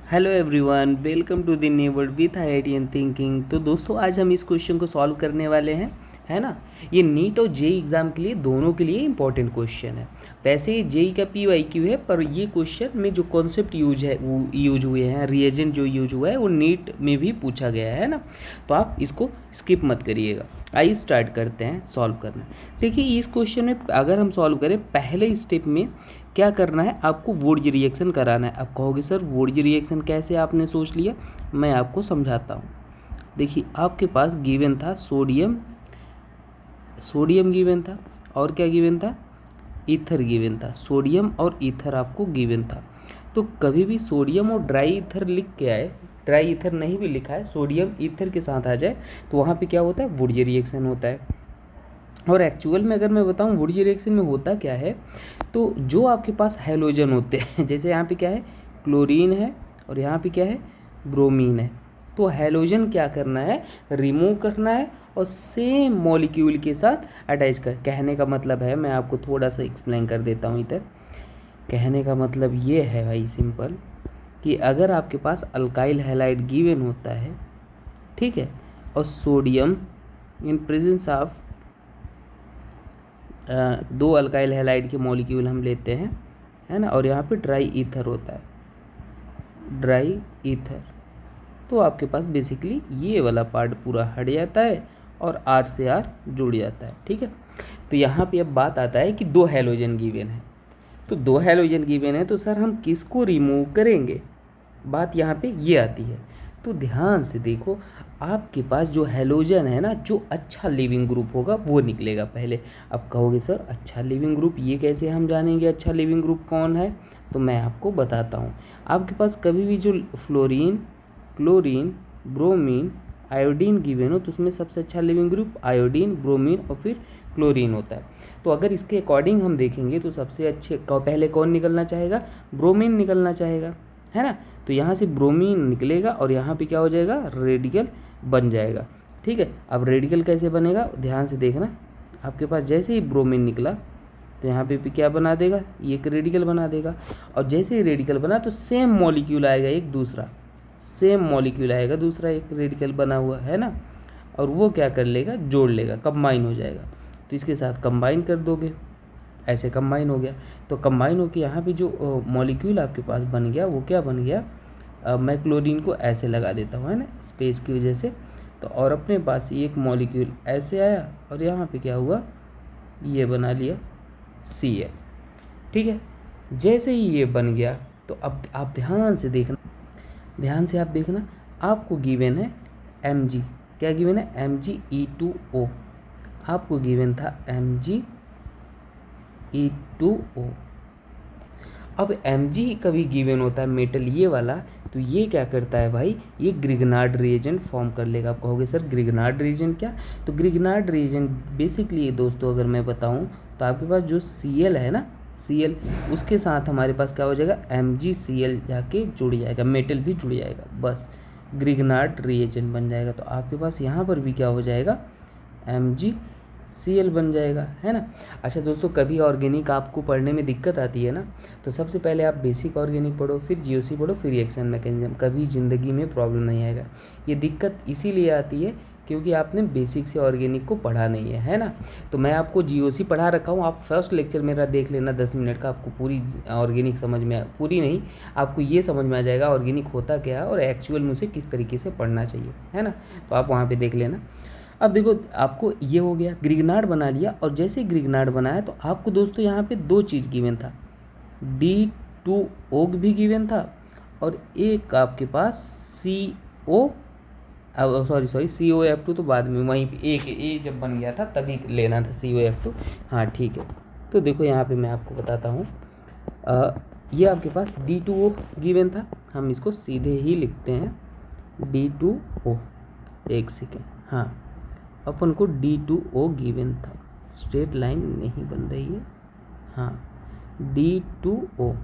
Hello everyone, welcome to the new world with IIT and thinking. तो दोस्तों आज हम इस क्वेश्चन को सॉल्व करने वाले हैं, है ना। ये नीट और जेई एग्ज़ाम के लिए दोनों के लिए इंपॉर्टेंट क्वेश्चन है। वैसे जेई का पीवाईक्यू है, पर ये क्वेश्चन में जो कॉन्सेप्ट यूज है वो यूज हुए हैं, रिएजेंट जो यूज हुआ है वो नीट में भी पूछा गया है ना। तो आप इसको स्किप मत करिएगा। आइए स्टार्ट करते हैं सॉल्व करना। देखिए इस क्वेश्चन में अगर हम सॉल्व करें, पहले स्टेप में क्या करना है, आपको वुर्ज रिएक्शन कराना है। आप कहोगे सर वुर्ज रिएक्शन कैसे आपने सोच लिया, मैं आपको समझाता हूँ। देखिए आपके पास गिवन था सोडियम, सोडियम गिवन था और क्या गिवन था, ईथर गिवन था। सोडियम और ईथर आपको गिवन था। तो कभी भी सोडियम और ड्राई ईथर लिख के आए, ड्राई ईथर नहीं भी लिखा है, सोडियम ईथर के साथ आ जाए तो वहाँ पे क्या होता है, वुर्ज रिएक्शन होता है। और एक्चुअल में अगर मैं बताऊं वुर्ज रिएक्शन में होता क्या है, तो जो आपके पास हैलोजन होते हैं, जैसे यहाँ पे क्या है, क्लोरीन है और यहाँ पे क्या है, ब्रोमीन है। तो हैलोजन क्या करना है, रिमूव करना है और सेम मॉलिक्यूल के साथ अटैच कर। कहने का मतलब है, मैं आपको थोड़ा सा एक्सप्लेन कर देता हूँ इधर। कहने का मतलब ये है भाई सिंपल, कि अगर आपके पास अल्काइल हैलाइड गिवन होता है, ठीक है, और सोडियम इन प्रेजेंस ऑफ दो अल्काइल हैलाइड के मॉलिक्यूल हम लेते हैं, है ना, और यहाँ पे ड्राई ईथर होता है, ड्राई ईथर, तो आपके पास बेसिकली ये वाला पार्ट पूरा हट जाता है और आर से आर जुड़ जाता है, ठीक है। तो यहाँ पे अब बात आता है कि दो हैलोजन गिवन है, तो दो हैलोजन गिवन है तो सर हम किसको रिमूव करेंगे, बात यहाँ पे ये आती है। तो ध्यान से देखो, आपके पास जो हैलोजन है ना, जो अच्छा लिविंग ग्रुप होगा वो निकलेगा पहले। अब कहोगे सर अच्छा लिविंग ग्रुप ये कैसे हम जानेंगे, अच्छा लिविंग ग्रुप कौन है, तो मैं आपको बताता हूँ। आपके पास कभी भी जो fluorine, chlorine, bromine, iodine given हो तो उसमें सबसे अच्छा लिविंग ग्रुप आयोडीन, ब्रोमीन और फिर क्लोरीन होता है। तो अगर इसके अकॉर्डिंग हम देखेंगे तो सबसे अच्छे पहले कौन निकलना चाहेगा, ब्रोमीन निकलना चाहेगा, है ना। तो यहाँ से ब्रोमीन निकलेगा और यहाँ पे क्या हो जाएगा, रेडिकल बन जाएगा, ठीक है। अब रेडिकल कैसे बनेगा, ध्यान से देखना। आपके पास जैसे ही ब्रोमीन निकला तो यहाँ पे क्या बना देगा, ये एक रेडिकल बना देगा। और जैसे ही रेडिकल बना तो सेम मॉलिक्यूल आएगा एक दूसरा, सेम मॉलिक्यूल आएगा दूसरा एक रेडिकल बना हुआ, है ना। और वो क्या कर लेगा, जोड़ लेगा, कंबाइन हो जाएगा। तो इसके साथ कंबाइन कर दोगे, ऐसे कंबाइन हो गया। तो कंबाइन होकर यहाँ पे जो मॉलिक्यूल आपके पास बन गया वो क्या बन गया, मैं क्लोरीन को ऐसे लगा देता हूँ, है ना, स्पेस की वजह से। तो और अपने पास एक मॉलिक्यूल ऐसे आया और यहाँ पे क्या हुआ, ये बना लिया Cl, ठीक है। जैसे ही ये बन गया तो अब आप ध्यान से देखना, ध्यान से आप देखना, आपको गिवन है Mg, क्या गिवन है, Mg(E2O), आपको गिवन था Mg(E2O). अब Mg कभी गिवन होता है मेटल ये वाला, तो ये क्या करता है भाई, ये ग्रिग्नार्ड रिएजेंट फॉर्म कर लेगा। आप कहोगे सर ग्रिग्नार्ड रिएजेंट क्या, तो ग्रिग्नार्ड रिएजेंट बेसिकली दोस्तों अगर मैं बताऊं तो आपके पास जो Cl है ना, Cl, उसके साथ हमारे पास क्या हो जाएगा, MgCl जाके जुड़ जाएगा, मेटल भी जुड़ जाएगा, बस ग्रिग्नार्ड रिएजेंट बन जाएगा। तो आपके पास यहाँ पर भी क्या हो जाएगा, MgCl बन जाएगा, है ना। अच्छा दोस्तों, कभी ऑर्गेनिक आपको पढ़ने में दिक्कत आती है ना, तो सबसे पहले आप बेसिक ऑर्गेनिक पढ़ो, फिर जीओसी पढ़ो, फिर रिएक्शन मैकेनिज्म, कभी ज़िंदगी में प्रॉब्लम नहीं आएगा। ये दिक्कत इसीलिए आती है क्योंकि आपने बेसिक से ऑर्गेनिक को पढ़ा नहीं है ना। तो मैं आपको जीओसी पढ़ा रखा हूँ, आप फर्स्ट लेक्चर मेरा देख लेना 10 मिनट का, आपको पूरी ऑर्गेनिक समझ में, पूरी नहीं, आपको ये समझ में आ जाएगा ऑर्गेनिक होता क्या है और एक्चुअल में उसे किस तरीके से पढ़ना चाहिए, है ना। तो आप वहाँ पर देख लेना। अब देखो आपको ये हो गया, ग्रिग्नार्ड बना लिया, और जैसे ग्रिग्नार्ड बनाया तो आपको दोस्तों यहाँ पे दो चीज़ गिवन था, D2O भी गिवन था और एक आपके पास CO, सॉरी COF2 तो बाद में, वहीं पे एक ए जब बन गया था तभी लेना था COF2, हाँ ठीक है। तो देखो यहाँ पे मैं आपको बताता हूँ, ये आपके पास D2O गिवन था, हम इसको सीधे ही लिखते हैं D2O, एक सेकेंड, हाँ अपन को D2O गिवन था, स्ट्रेट लाइन नहीं बन रही है, हाँ D2O।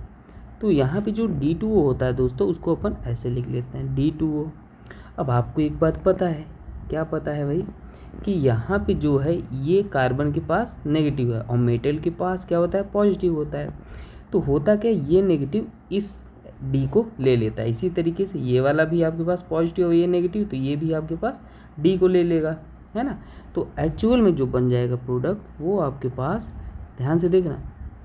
तो यहाँ पे जो D2O होता है दोस्तों उसको अपन ऐसे लिख लेते हैं D2O। अब आपको एक बात पता है, क्या पता है भाई, कि यहाँ पे जो है ये कार्बन के पास नेगेटिव है और मेटल के पास क्या होता है, पॉजिटिव होता है। तो होता क्या, ये नेगेटिव इस डी को ले लेता है। इसी तरीके से ये वाला भी आपके पास पॉजिटिव और ये नेगेटिव, तो ये भी आपके पास डी को ले लेगा, है ना। तो एक्चुअल में जो बन जाएगा प्रोडक्ट वो आपके पास, ध्यान से देखना,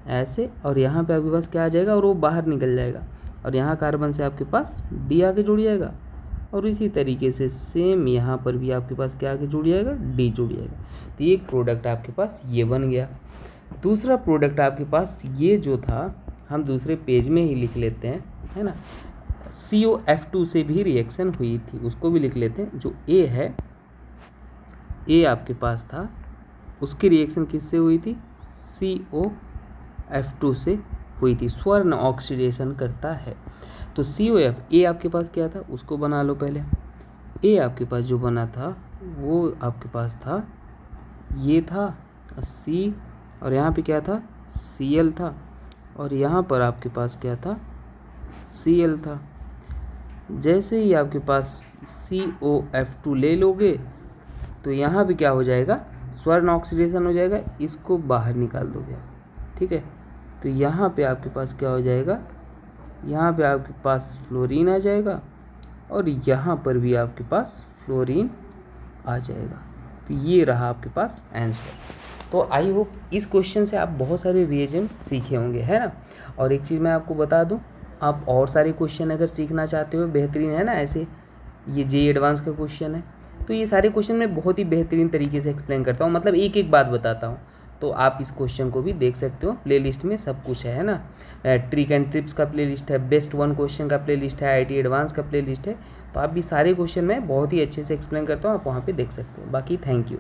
ऐसे, और यहाँ पे आपके पास क्या आ जाएगा और वो बाहर निकल जाएगा, और यहाँ कार्बन से आपके पास डी आके जुड़ जाएगा, और इसी तरीके से सेम यहाँ पर भी आपके पास क्या आके जुड़ जाएगा, डी जुड़ जाएगा। तो ये एक प्रोडक्ट आपके पास ये बन गया। दूसरा प्रोडक्ट आपके पास ये जो था, हम दूसरे पेज में ही लिख लेते हैं, है ना। COF2 से भी रिएक्शन हुई थी, उसको भी लिख लेते हैं। जो ए है, ए आपके पास था, उसकी रिएक्शन किससे हुई थी, COF2 से हुई थी। स्वर्ण ऑक्सीडेशन करता है। तो COF, ए आपके पास क्या था उसको बना लो पहले। ए आपके पास जो बना था वो आपके पास था, ये था C, और यहाँ पे क्या था, Cl था, और यहाँ पर आपके पास क्या था, Cl था। जैसे ही आपके पास COF2 ले लोगे तो यहाँ पे क्या हो जाएगा, स्वर्ण ऑक्सीडेशन हो जाएगा, इसको बाहर निकाल दोगे, ठीक है। तो यहाँ पे आपके पास क्या हो जाएगा, यहाँ पे आपके पास फ्लोरीन आ जाएगा, और यहाँ पर भी आपके पास फ्लोरीन आ जाएगा। तो ये रहा आपके पास आंसर। तो आई होप इस क्वेश्चन से आप बहुत सारे रिएजेंट सीखे होंगे, है ना। और एक चीज़ मैं आपको बता दूं, आप और सारे क्वेश्चन अगर सीखना चाहते हो बेहतरीन, है ना, ऐसे ये JEE एडवांस का क्वेश्चन है, तो ये सारे क्वेश्चन मैं बहुत ही बेहतरीन तरीके से एक्सप्लेन करता हूँ, मतलब एक एक बात बताता हूँ। तो आप इस क्वेश्चन को भी देख सकते हो, प्लेलिस्ट में सब कुछ है ना। ट्रिक एंड ट्रिप्स का प्लेलिस्ट है, बेस्ट 1 क्वेश्चन का प्लेलिस्ट है, IT एडवांस का प्लेलिस्ट है। तो आप भी सारे क्वेश्चन मैं बहुत ही अच्छे से एक्सप्लेन करता हूँ, आप वहाँ पे देख सकते हो। बाकी थैंक यू।